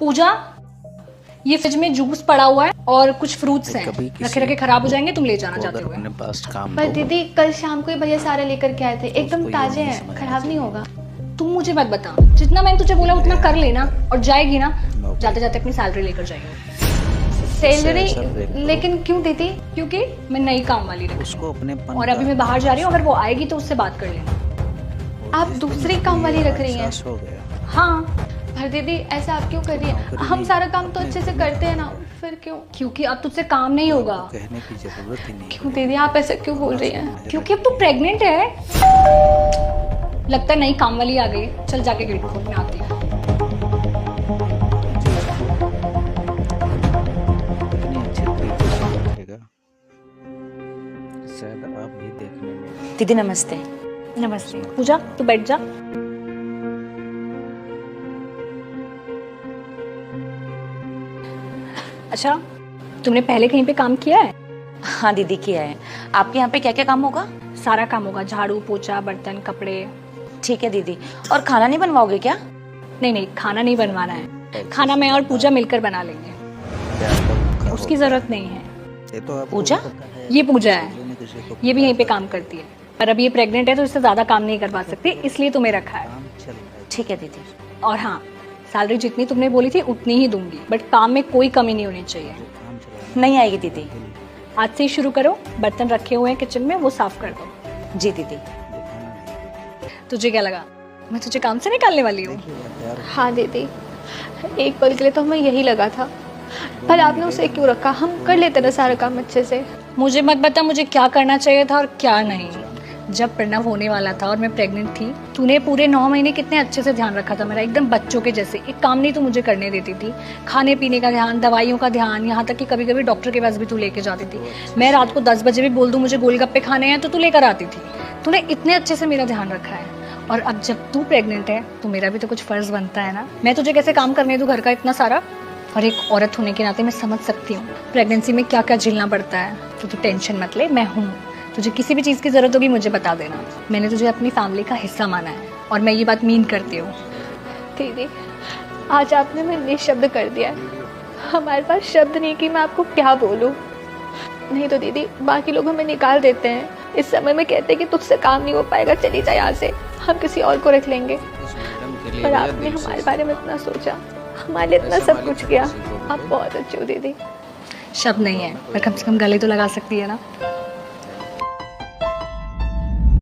पूजा, ये फ्रिज में जूस पड़ा हुआ है और कुछ फ्रूट्स हैं, रखे रखे खराब हो जाएंगे, तुम ले जाना चाहते हो। अपने पास काम पर दीदी कल शाम को ही भैया सारे लेकर के आए थे, एकदम ताजे हैं, खराब नहीं होगा। तुम मुझे मत बता, जितना मैंने तुझे बोला उतना कर लेना, और जाएगी ना जाते जाते अपनी सैलरी लेकर जाएगी। सैलरी? लेकिन क्यों दीदी? क्योंकि मैं नई काम वाली रखी उसको अपने और अभी मैं बाहर जा रही हूँ, अगर वो आएगी तो उससे बात कर लेना। आप दूसरी काम वाली रख रही हैं? हो गया। हाँ। पर दीदी ऐसा आप क्यों कर रही हैं? हम सारा काम तो अच्छे से करते हैं ना, फिर क्यों? क्योंकि अब तुझसे काम नहीं होगा। कहने की जरूरत ही नहीं। क्यों दीदी आप ऐसा क्यों बोल रही हैं? क्योंकि अब तू प्रेग्नेंट है। लगता है नई काम वाली आ गई। चल जाके गेट खोल, मैं आती हूँ। शायद आप भी देखने में। दीदी नमस्ते। नमस्ते। पूजा तू बैठ जा। अच्छा, तुमने पहले कहीं पे काम किया है? हाँ दीदी किया है। आपके यहाँ पे क्या क्या काम होगा? सारा काम होगा, झाड़ू पोछा बर्तन कपड़े। ठीक है दीदी। और खाना नहीं बनवाओगे क्या? नहीं नहीं, खाना नहीं बनवाना है। खाना मैं और पूजा मिलकर बना लेंगे, उसकी जरूरत नहीं है। ये तो पूजा? ये पूजा है, ये भी यहीं पे काम करती है, पर अब ये प्रेग्नेंट है तो इससे ज्यादा काम नहीं करवा सकती, इसलिए तुम्हें रखा है। ठीक है दीदी। और हाँ, सैलरी जितनी तुमने बोली थी उतनी ही दूंगी, बट काम में कोई कमी नहीं होनी चाहिए। नहीं आएगी दीदी। आज से ही शुरू करो। बर्तन रखे हुए हैं किचन में, वो साफ कर दो। जी दीदी। तुझे क्या लगा मैं तुझे काम से निकालने वाली हूँ? हाँ दीदी, एक पल के लिए तो हमें यही लगा था, पर आपने उसे क्यों रखा? हम कर लेते ना सारा काम अच्छे से। मुझे मत बता मुझे क्या करना चाहिए था और क्या नहीं। जब प्रणव होने वाला था और मैं प्रेग्नेंट थी, तूने पूरे 9 महीने कितने अच्छे से ध्यान रखा था मेरा, एकदम बच्चों के जैसे। एक काम नहीं तू मुझे करने देती थी। खाने पीने का ध्यान, दवाइयों का ध्यान, यहाँ तक कि कभी कभी डॉक्टर के पास भी तू लेके जाती थी। मैं रात को 10 बजे भी बोल दूँ मुझे गोलगप्पे खाने हैं तो तू लेकर आती थी। तूने इतने अच्छे से मेरा ध्यान रखा है, और अब जब तू प्रेग्नेंट है तो मेरा भी तो कुछ फर्ज बनता है ना। मैं तुझे कैसे काम करने दूँ घर का इतना सारा? और एक औरत होने के नाते मैं समझ सकती हूँ प्रेगनेंसी में क्या क्या झेलना पड़ता है। तो तू टेंशन मत ले, मैं हूँ। तुझे किसी भी चीज़ की ज़रूरत होगी मुझे बता देना। मैंने तुझे अपनी फैमिली का हिस्सा माना है और मैं ये बात मीन करती हूँ। दीदी आज आपने मैं निशब्द कर दिया है, हमारे पास शब्द नहीं कि मैं आपको क्या बोलूँ। नहीं तो दीदी बाकी लोग हमें निकाल देते हैं, इस समय में कहते हैं कि तुझसे काम नहीं हो पाएगा, चली जा यहाँ से, हम किसी और को रख लेंगे। पर आपने हमारे बारे में इतना सोचा, हमारे लिए इतना सब कुछ किया। आप बहुत अच्छी हो दीदी। शब्द नहीं है पर कम से कम गले तो लगा सकती है ना।